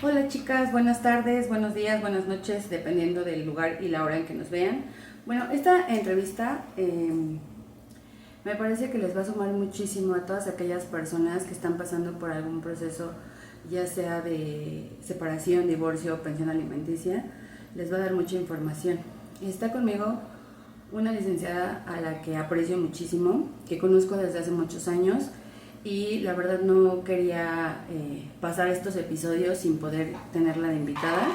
Hola chicas, buenas tardes, buenos días, buenas noches, dependiendo del lugar y la hora en que nos vean. Bueno, esta entrevista me parece que les va a sumar muchísimo a todas aquellas personas que están pasando por algún proceso, ya sea de separación, divorcio, pensión alimenticia. Les va a dar mucha información. Está conmigo una licenciada a la que aprecio muchísimo, que conozco desde hace muchos años y la verdad no quería pasar estos episodios sin poder tenerla de invitada.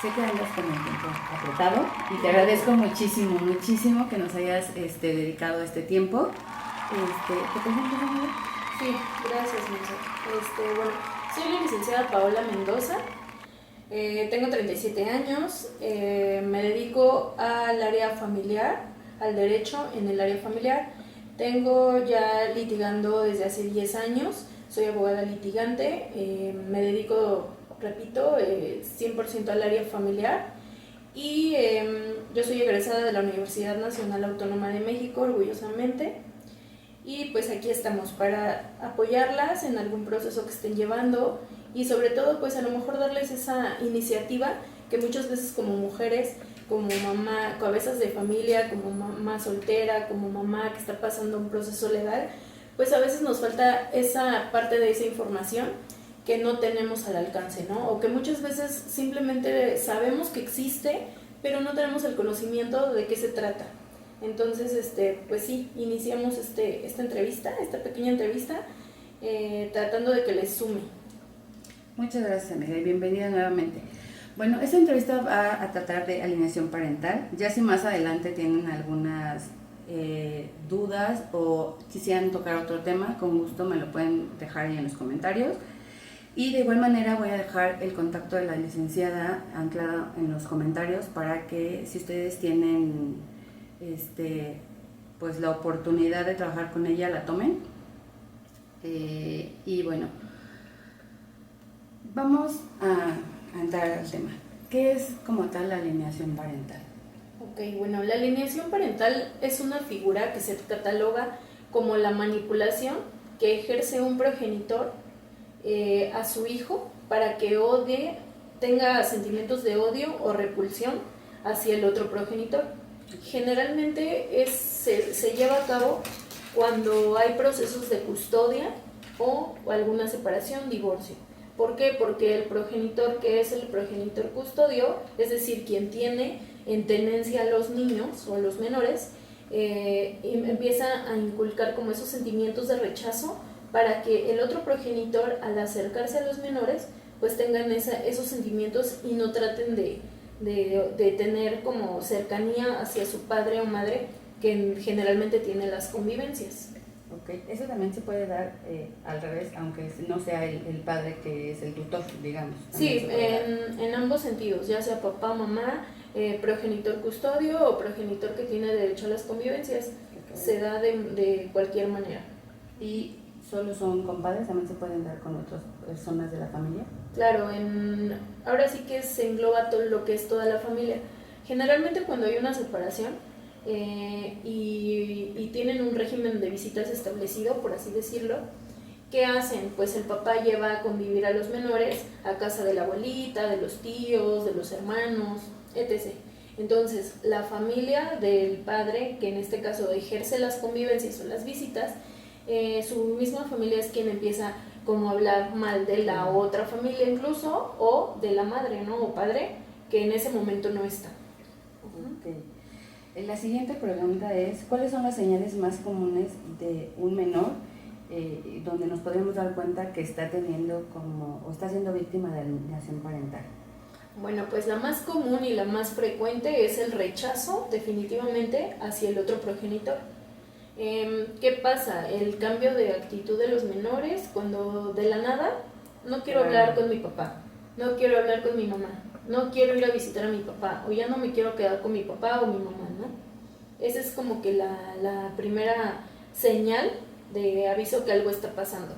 Sé que andas con el tiempo apretado y te agradezco muchísimo, muchísimo que nos hayas dedicado este tiempo. ¿Te presento, Manuel? Sí, gracias, Monse. Bueno, soy la licenciada Paola Mendoza, tengo 37 años, me dedico al área familiar, al derecho en el área familiar. Tengo ya litigando desde hace 10 años, soy abogada litigante, me dedico, repito, 100% al área familiar y yo soy egresada de la Universidad Nacional Autónoma de México, orgullosamente. Y pues aquí estamos para apoyarlas en algún proceso que estén llevando y sobre todo pues a lo mejor darles esa iniciativa que muchas veces como mujeres, como mamá, cabezas de familia, como mamá soltera, como mamá que está pasando un proceso legal, pues a veces nos falta esa parte de esa información que no tenemos al alcance, ¿no? O que muchas veces simplemente sabemos que existe, pero no tenemos el conocimiento de qué se trata. Entonces, pues sí, iniciamos esta entrevista, esta pequeña entrevista, tratando de que les sume. Muchas gracias, amiga, y bienvenida nuevamente. Bueno, esta entrevista va a tratar de alineación parental. Ya si más adelante tienen algunas dudas o quisieran tocar otro tema, con gusto me lo pueden dejar ahí en los comentarios. Y de igual manera voy a dejar el contacto de la licenciada anclado en los comentarios para que si ustedes tienen pues la oportunidad de trabajar con ella la tomen. Y bueno, vamos a entrar al tema. ¿Qué es como tal la alineación parental? Ok, bueno, la alineación parental es una figura que se cataloga como la manipulación que ejerce un progenitor a su hijo para que tenga sentimientos de odio o repulsión hacia el otro progenitor. Generalmente se lleva a cabo cuando hay procesos de custodia o alguna separación, divorcio. ¿Por qué? Porque el progenitor, que es el progenitor custodio, es decir, quien tiene en tenencia a los niños o a los menores, empieza a inculcar como esos sentimientos de rechazo para que el otro progenitor, al acercarse a los menores, pues tengan esos sentimientos y no traten de tener como cercanía hacia su padre o madre que generalmente tiene las convivencias. Ok, eso también se puede dar al revés, aunque no sea el padre que es el tutor, digamos. Sí, en ambos sentidos, ya sea papá, mamá, progenitor custodio o progenitor que tiene derecho a las convivencias, okay. Se da de cualquier manera. ¿Y solo son compadres? ¿También se pueden dar con otras personas de la familia? Claro, ahora sí que se engloba todo lo que es toda la familia. Generalmente cuando hay una separación y tienen un régimen de visitas establecido, por así decirlo, ¿qué hacen? Pues el papá lleva a convivir a los menores a casa de la abuelita, de los tíos, de los hermanos, etc. Entonces, la familia del padre, que en este caso ejerce las convivencias o las visitas, su misma familia es quien empieza como a hablar mal de la otra familia incluso, o de la madre, ¿no? O padre, que en ese momento no está. Okay. La siguiente pregunta es, ¿cuáles son las señales más comunes de un menor donde nos podemos dar cuenta que está teniendo o está siendo víctima de alienación parental? Bueno, pues la más común y la más frecuente es el rechazo, definitivamente, hacia el otro progenitor. ¿Qué pasa? El cambio de actitud de los menores cuando de la nada no quiero hablar con mi papá, no quiero hablar con mi mamá, no quiero ir a visitar a mi papá o ya no me quiero quedar con mi papá o mi mamá, ¿no? Esa es como que la primera señal de aviso que algo está pasando.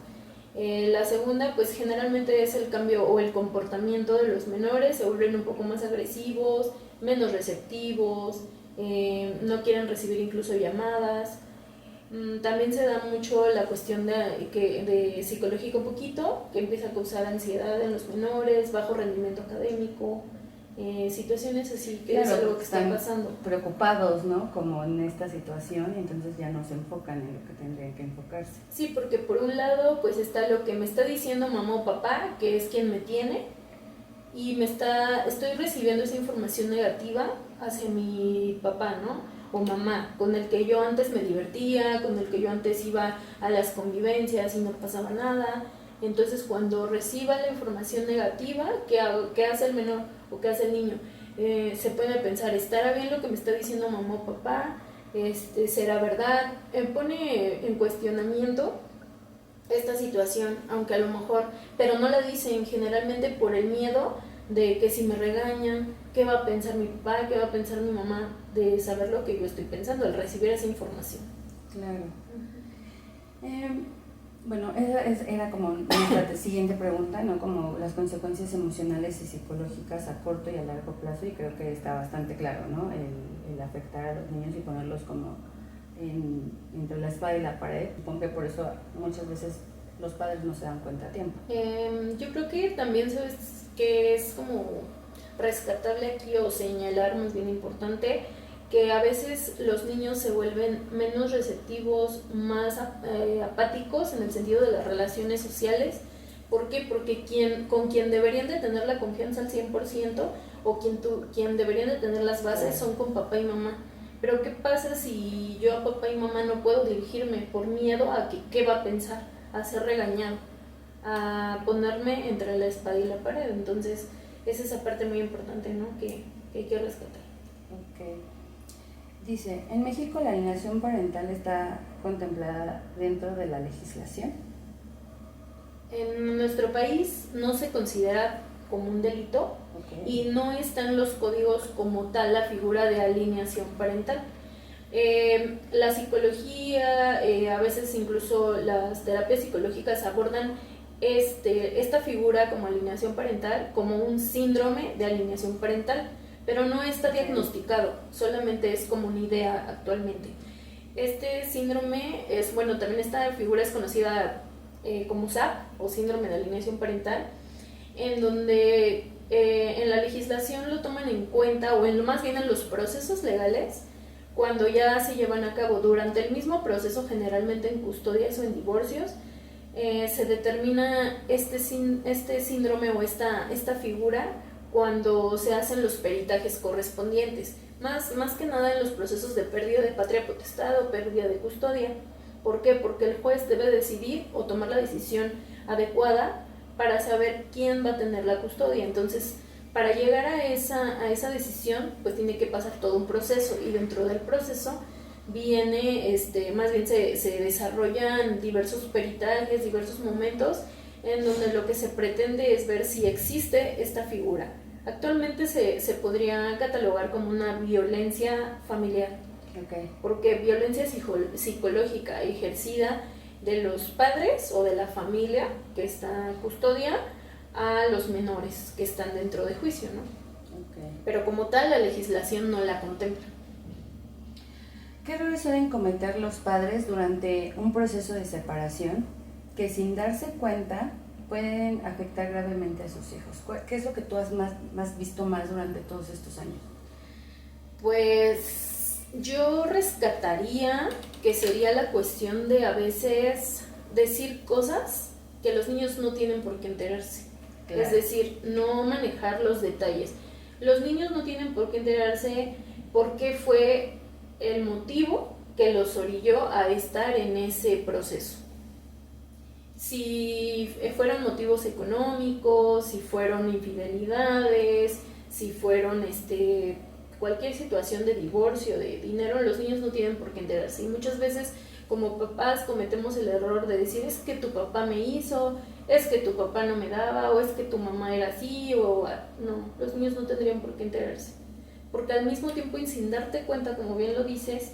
La segunda pues generalmente es el cambio o el comportamiento de los menores, se vuelven un poco más agresivos, menos receptivos, no quieren recibir incluso llamadas. También se da mucho la cuestión de psicológico un poquito, que empieza a causar ansiedad en los menores, bajo rendimiento académico, situaciones así, que claro, es algo que está están pasando. preocupados, ¿no? Como en esta situación, y entonces ya no se enfocan en lo que tendrían que enfocarse. Sí, porque por un lado pues está lo que me está diciendo mamá o papá, que es quien me tiene, y estoy recibiendo esa información negativa hacia mi papá, ¿no? O mamá, con el que yo antes me divertía, con el que yo antes iba a las convivencias y no pasaba nada. Entonces cuando reciba la información negativa, ¿qué hace el menor o qué hace el niño? Se puede pensar, ¿estará bien lo que me está diciendo mamá o papá? ¿Será verdad? Pone en cuestionamiento esta situación, aunque a lo mejor, pero no la dicen generalmente por el miedo de que si me regañan, qué va a pensar mi papá, qué va a pensar mi mamá, de saber lo que yo estoy pensando al recibir esa información. Claro. Bueno, esa era como nuestra siguiente pregunta, ¿no? Como las consecuencias emocionales y psicológicas a corto y a largo plazo, y creo que está bastante claro, ¿no? El afectar a los niños y ponerlos como entre la espada y la pared. Supongo que por eso muchas veces los padres no se dan cuenta a tiempo. Yo creo que también sabes que es como rescatable aquí o señalar, más bien importante, que a veces los niños se vuelven menos receptivos, más apáticos en el sentido de las relaciones sociales. ¿Por qué? Porque con quien deberían de tener la confianza al 100% o quien deberían de tener las bases son con papá y mamá. Pero ¿qué pasa si yo a papá y mamá no puedo dirigirme por miedo a que qué va a pensar, a ser regañado, a ponerme entre la espada y la pared? Entonces es esa parte muy importante, ¿no? que hay que rescatar. Okay. Dice, ¿en México la alienación parental está contemplada dentro de la legislación? En nuestro país no se considera como un delito, okay, y no está en los códigos como tal la figura de alienación parental. La psicología, a veces incluso las terapias psicológicas abordan esta figura como alienación parental como un síndrome de alienación parental, pero no está diagnosticado, solamente es como una idea actualmente. Este síndrome es, bueno, también esta figura es conocida como SAP o síndrome de alienación parental, en donde en la legislación lo toman en cuenta, o más bien en los procesos legales, cuando ya se llevan a cabo durante el mismo proceso, generalmente en custodias o en divorcios, se determina este síndrome o esta figura cuando se hacen los peritajes correspondientes, más que nada en los procesos de pérdida de patria potestad o pérdida de custodia. ¿Por qué? Porque el juez debe decidir o tomar la decisión adecuada para saber quién va a tener la custodia. Entonces, para llegar a esa decisión, pues tiene que pasar todo un proceso, y dentro del proceso viene, más bien se desarrollan diversos peritajes, diversos momentos en donde lo que se pretende es ver si existe esta figura. Actualmente se podría catalogar como una violencia familiar, okay, porque violencia psicológica ejercida de los padres o de la familia que está en custodia a los menores que están dentro de juicio, ¿no? Okay. Pero como tal la legislación no la contempla. ¿Qué errores suelen cometer los padres durante un proceso de separación que sin darse cuenta pueden afectar gravemente a sus hijos? ¿Qué es lo que tú has visto más durante todos estos años? Pues yo rescataría que sería la cuestión de a veces decir cosas que los niños no tienen por qué enterarse. Claro. Es decir, no manejar los detalles. Los niños no tienen por qué enterarse por qué fue el motivo que los orilló a estar en ese proceso. Si fueron motivos económicos, si fueron infidelidades, si fueron cualquier situación de divorcio, de dinero, los niños no tienen por qué enterarse. Y muchas veces como papás cometemos el error de decir, es que tu papá me hizo, es que tu papá no me daba, o es que tu mamá era así, o no, los niños no tendrían por qué enterarse. Porque al mismo tiempo, y sin darte cuenta, como bien lo dices,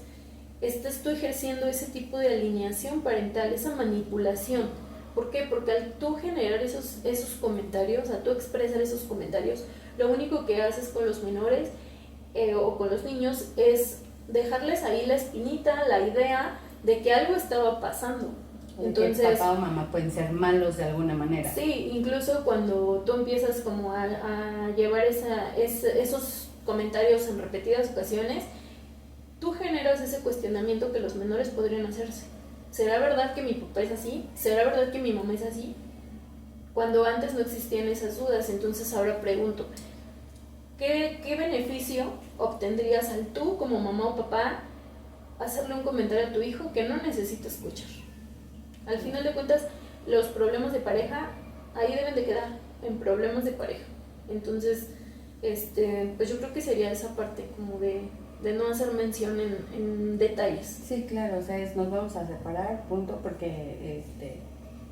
estás tú ejerciendo ese tipo de alineación parental, esa manipulación. ¿Por qué? Porque al tú generar esos comentarios, al tú expresar esos comentarios, lo único que haces con los menores o con los niños es dejarles ahí la espinita, la idea de que algo estaba pasando. Entonces, que papá o mamá pueden ser malos de alguna manera. Sí, incluso cuando tú empiezas como a llevar esos comentarios en repetidas ocasiones, tú generas ese cuestionamiento que los menores podrían hacerse. ¿Será verdad que mi papá es así? ¿Será verdad que mi mamá es así? Cuando antes no existían esas dudas, entonces ahora pregunto, ¿qué beneficio obtendrías al tú como mamá o papá hacerle un comentario a tu hijo que no necesita escuchar? Al final de cuentas, los problemas de pareja ahí deben de quedar, en problemas de pareja. Entonces, pues yo creo que sería esa parte como de no hacer mención en detalles. Sí, claro, o sea, nos vamos a separar, punto, porque,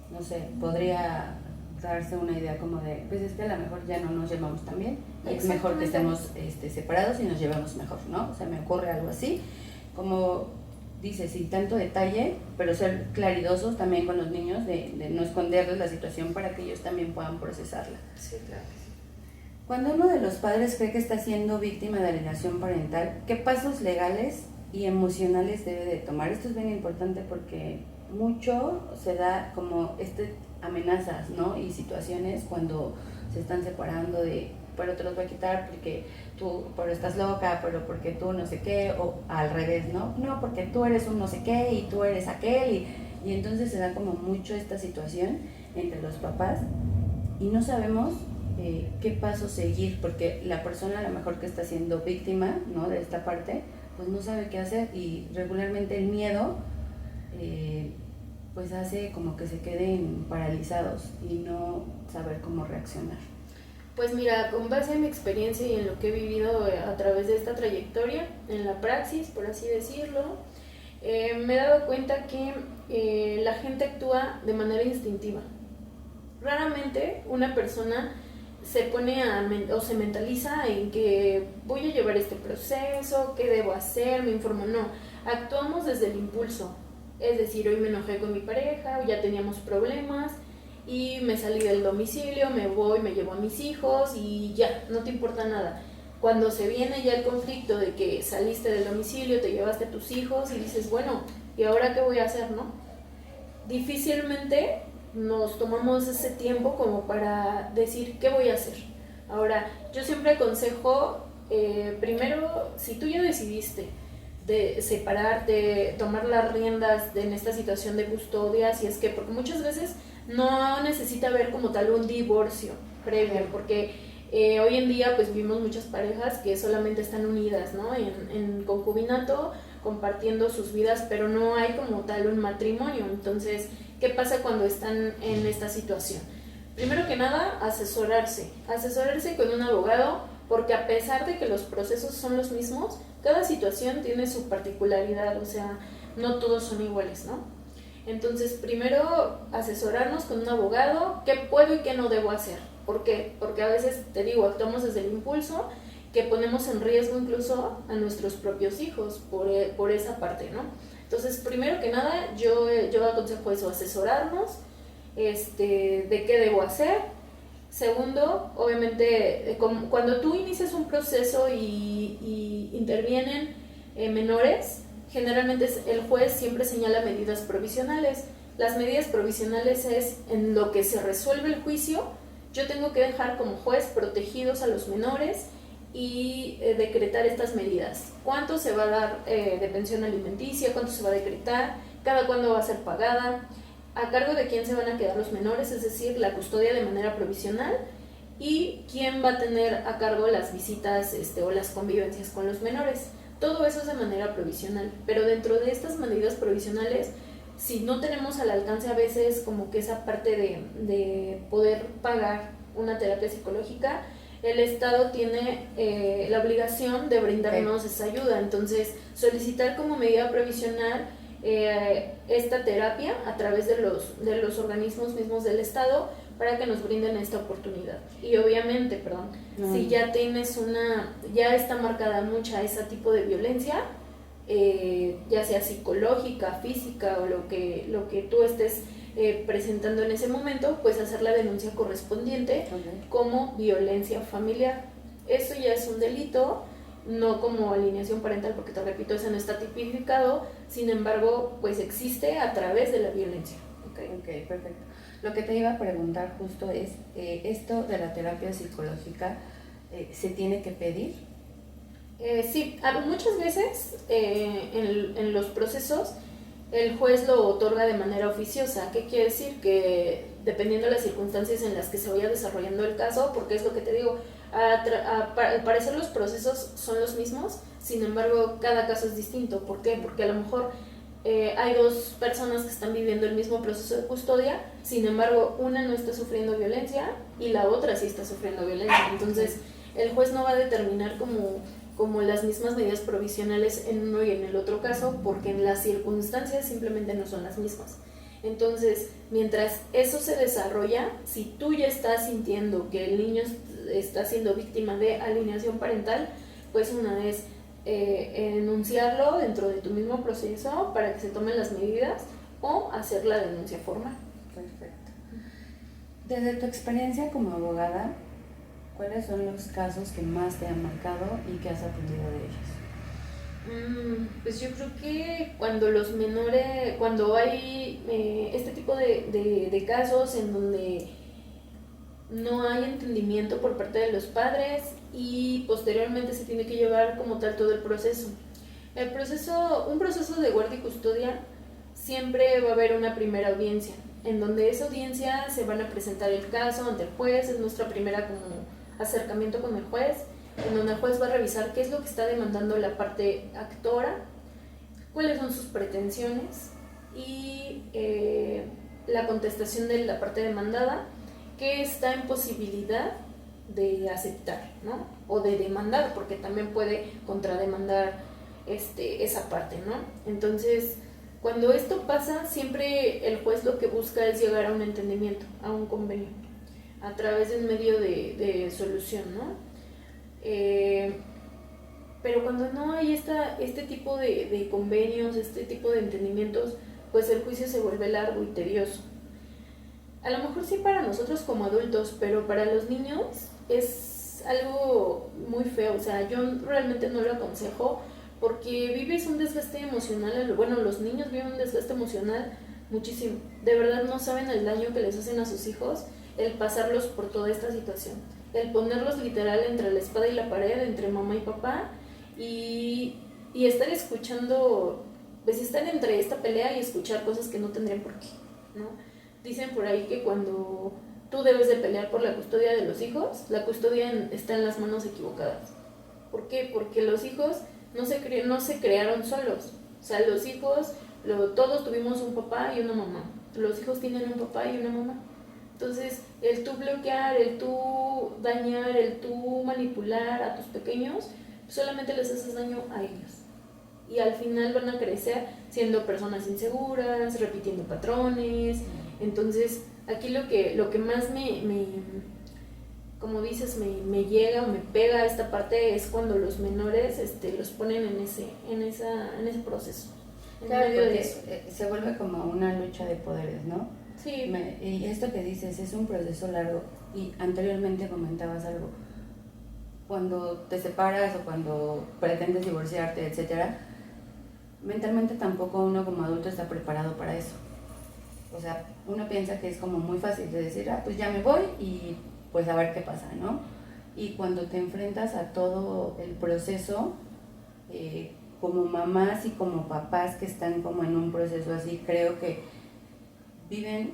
no sé, podría darse una idea como de, pues es que a lo mejor ya no nos llevamos tan bien, y es mejor que estemos separados y nos llevemos mejor, ¿no? O sea, me ocurre algo así, como dices, sin tanto detalle, pero ser claridosos también con los niños, de no esconderles la situación para que ellos también puedan procesarla. Sí, claro. Cuando uno de los padres cree que está siendo víctima de alienación parental, ¿qué pasos legales y emocionales debe de tomar? Esto es bien importante porque mucho se da como amenazas, ¿no? Y situaciones cuando se están separando de, pero te los voy a quitar porque tú, pero estás loca, pero porque tú no sé qué, o al revés, ¿no? No, porque tú eres un no sé qué y tú eres aquel, y entonces se da como mucho esta situación entre los papás y no sabemos qué paso seguir, porque la persona a lo mejor que está siendo víctima, ¿no?, de esta parte, pues no sabe qué hacer, y regularmente el miedo pues hace como que se queden paralizados y no saber cómo reaccionar. Pues mira, con base en mi experiencia y en lo que he vivido a través de esta trayectoria, en la praxis, por así decirlo, me he dado cuenta que la gente actúa de manera instintiva. Raramente una persona se pone o se mentaliza en que voy a llevar este proceso, qué debo hacer, me informo. No, actuamos desde el impulso. Es decir, hoy me enojé con mi pareja, o ya teníamos problemas y me salí del domicilio, me voy, me llevo a mis hijos y ya, no te importa nada. Cuando se viene ya el conflicto de que saliste del domicilio, te llevaste a tus hijos y dices, bueno, ¿y ahora qué voy a hacer, no? Difícilmente nos tomamos ese tiempo como para decir qué voy a hacer. Ahora, yo siempre aconsejo, primero, si tú ya decidiste de separarte, tomar las riendas en esta situación de custodia, si es que, porque muchas veces no necesita haber como tal un divorcio previo, porque hoy en día pues vimos muchas parejas que solamente están unidas, ¿no?, en concubinato, compartiendo sus vidas, pero no hay como tal un matrimonio. Entonces, ¿qué pasa cuando están en esta situación? Primero que nada, asesorarse con un abogado, porque a pesar de que los procesos son los mismos, cada situación tiene su particularidad, o sea, no todos son iguales, ¿no? Entonces, primero asesorarnos con un abogado, qué puedo y qué no debo hacer. ¿Por qué? Porque a veces, te digo, actuamos desde el impulso, que ponemos en riesgo incluso a nuestros propios hijos por esa parte, ¿no? Entonces, primero que nada, yo aconsejo eso, asesorarnos de qué debo hacer. Segundo, obviamente, cuando tú inicias un proceso y intervienen menores, generalmente el juez siempre señala medidas provisionales. Las medidas provisionales es en lo que se resuelve el juicio. Yo tengo que dejar como juez protegidos a los menores y decretar estas medidas. ¿Cuánto se va a dar de pensión alimenticia? ¿Cuánto se va a decretar? ¿Cada cuándo va a ser pagada? ¿A cargo de quién se van a quedar los menores? Es decir, la custodia de manera provisional. ¿Y quién va a tener a cargo las visitas o las convivencias con los menores? Todo eso es de manera provisional. Pero dentro de estas medidas provisionales, si no tenemos al alcance a veces como que esa parte de poder pagar una terapia psicológica, el Estado tiene la obligación de brindarnos esa ayuda. Entonces, solicitar como medida provisional esta terapia a través de los organismos mismos del Estado para que nos brinden esta oportunidad. Y obviamente, si ya tienes ya está marcada mucha ese tipo de violencia, ya sea psicológica, física o lo que tú estés presentando en ese momento, pues hacer la denuncia correspondiente como violencia familiar. Eso ya es un delito no como alineación parental, porque te repito, eso no está tipificado, sin embargo, pues existe a través de la violencia. Ok, perfecto. Lo que te iba a preguntar justo es, esto de la terapia psicológica, ¿se tiene que pedir? Sí, muchas veces en los procesos el juez lo otorga de manera oficiosa. ¿Qué quiere decir? Que dependiendo de las circunstancias en las que se vaya desarrollando el caso, porque es lo que te digo, al parecer los procesos son los mismos, sin embargo cada caso es distinto. ¿Por qué? Porque a lo mejor hay dos personas que están viviendo el mismo proceso de custodia, sin embargo una no está sufriendo violencia y la otra sí está sufriendo violencia. Entonces el juez no va a determinar como las mismas medidas provisionales en uno y en el otro caso, porque en las circunstancias simplemente no son las mismas. Entonces, mientras eso se desarrolla, si tú ya estás sintiendo que el niño está siendo víctima de alienación parental, pues una es enunciarlo dentro de tu mismo proceso para que se tomen las medidas o hacer la denuncia formal. Perfecto. Desde tu experiencia como abogada, ¿cuáles son los casos que más te han marcado y que has aprendido de ellos? Pues yo creo que cuando los menores, cuando hay este tipo de casos en donde no hay entendimiento por parte de los padres y posteriormente se tiene que llevar como tal todo el proceso. Un proceso de guardia y custodia siempre va a haber una primera audiencia, en donde esa audiencia se van a presentar el caso ante el juez, es nuestra primera como acercamiento con el juez, en donde el juez va a revisar qué es lo que está demandando la parte actora, cuáles son sus pretensiones y la contestación de la parte demandada, que está en posibilidad de aceptar, ¿no? O de demandar, porque también puede contrademandar esa parte, ¿no? Entonces, cuando esto pasa, siempre el juez lo que busca es llegar a un entendimiento, a un convenio, a través de un medio de solución, ¿no? Pero cuando no hay este tipo de convenios, este tipo de entendimientos, pues el juicio se vuelve largo y tedioso. A lo mejor sí para nosotros como adultos, pero para los niños es algo muy feo. O sea, yo realmente no lo aconsejo porque vives un desgaste emocional. Bueno, los niños viven un desgaste emocional muchísimo. De verdad no saben el daño que les hacen a sus hijos el pasarlos por toda esta situación. El ponerlos literal entre la espada y la pared, entre mamá y papá, y estar escuchando, pues estar entre esta pelea y escuchar cosas que no tendrían por qué, ¿no? Dicen por ahí que cuando tú debes de pelear por la custodia de los hijos, la custodia está en las manos equivocadas. ¿Por qué? Porque los hijos no se crearon solos. O sea, los hijos, todos tuvimos un papá y una mamá. Los hijos tienen un papá y una mamá. Entonces, el tú bloquear, el tú dañar, el tú manipular a tus pequeños, solamente les haces daño a ellos. Y al final van a crecer siendo personas inseguras, repitiendo patrones. Entonces, aquí lo que más como dices, me llega o me pega a esta parte es cuando los menores los ponen en ese proceso. Claro, porque se vuelve como una lucha de poderes, ¿no? Sí. Y esto que dices es un proceso largo, y anteriormente comentabas algo. Cuando te separas o cuando pretendes divorciarte, etcétera, mentalmente tampoco uno como adulto está preparado para eso. O sea, uno piensa que es como muy fácil de decir, pues ya me voy y pues a ver qué pasa, ¿no? Y cuando te enfrentas a todo el proceso, como mamás y como papás que están como en un proceso así, creo que viven,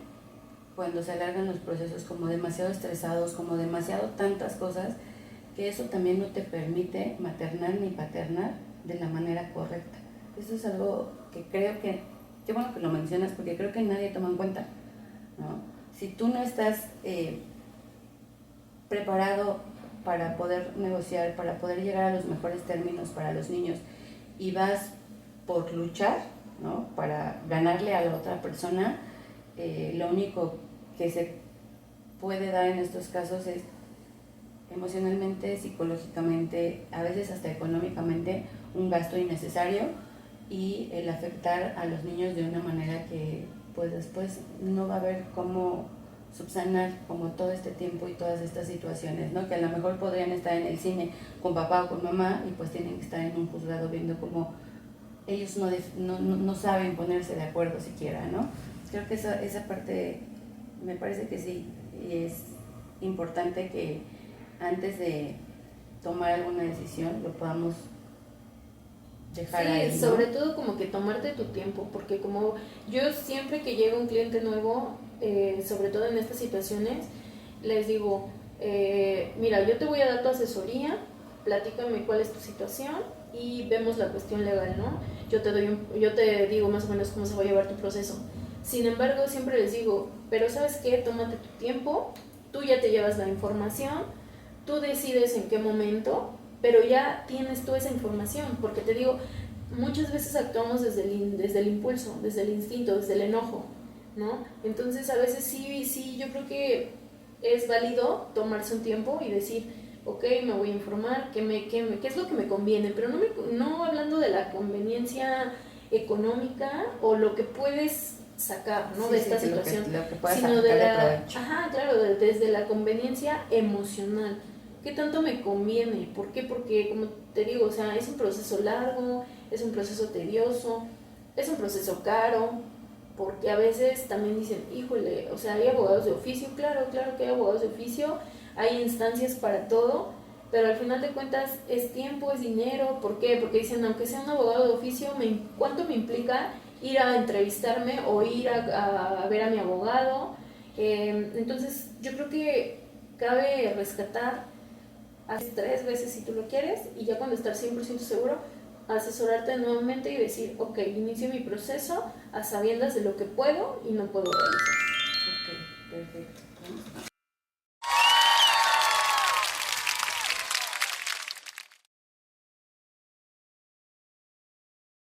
cuando se alargan los procesos, como demasiado estresados, como demasiado tantas cosas, que eso también no te permite maternar ni paternar de la manera correcta. Eso es algo que creo que, qué bueno que lo mencionas, porque creo que nadie toma en cuenta, ¿no? Si tú no estás preparado para poder negociar, para poder llegar a los mejores términos para los niños, y vas por luchar, ¿no?, para ganarle a la otra persona, lo único que se puede dar en estos casos es emocionalmente, psicológicamente, a veces hasta económicamente, un gasto innecesario, y el afectar a los niños de una manera que pues después no va a haber cómo subsanar como todo este tiempo y todas estas situaciones, ¿no? Que a lo mejor podrían estar en el cine con papá o con mamá y pues tienen que estar en un juzgado viendo cómo ellos no saben ponerse de acuerdo siquiera, ¿no? Creo que esa parte me parece que sí, y es importante que antes de tomar alguna decisión lo podamos dejar Sí, ahí, ¿no? sobre todo como que tomarte tu tiempo, porque como yo siempre que llega un cliente nuevo, sobre todo en estas situaciones, les digo, mira, yo te voy a dar tu asesoría, platícame cuál es tu situación y vemos la cuestión legal, ¿no? Yo te digo más o menos cómo se va a llevar tu proceso. Sin embargo, siempre les digo, pero ¿sabes qué? Tómate tu tiempo, tú ya te llevas la información, tú decides en qué momento, pero ya tienes toda esa información, porque te digo, muchas veces actuamos desde el impulso, desde el instinto, desde el enojo, ¿no? Entonces a veces sí, yo creo que es válido tomarse un tiempo y decir, ok, me voy a informar, qué es lo que me conviene, pero no hablando de la conveniencia económica o lo que puedes sacar, ¿no? Sí, de sí, esta que situación, lo que puedas sino de sacarle la, provecho. ajá, claro, desde la conveniencia emocional. ¿Qué tanto me conviene? ¿Por qué? Porque, como te digo, o sea, es un proceso largo, es un proceso tedioso, es un proceso caro, porque a veces también dicen, híjole, o sea, hay abogados de oficio, claro que hay abogados de oficio, hay instancias para todo, pero al final de cuentas es tiempo, es dinero. ¿Por qué? Porque dicen, aunque sea un abogado de oficio, ¿cuánto me implica ir a entrevistarme o ir a ver a mi abogado? Entonces, yo creo que cabe rescatar haces 3 veces si tú lo quieres y ya cuando estar 100% seguro, asesorarte nuevamente y decir, ok, inicio mi proceso a sabiendas de lo que puedo y no puedo realizar. Ok, perfecto.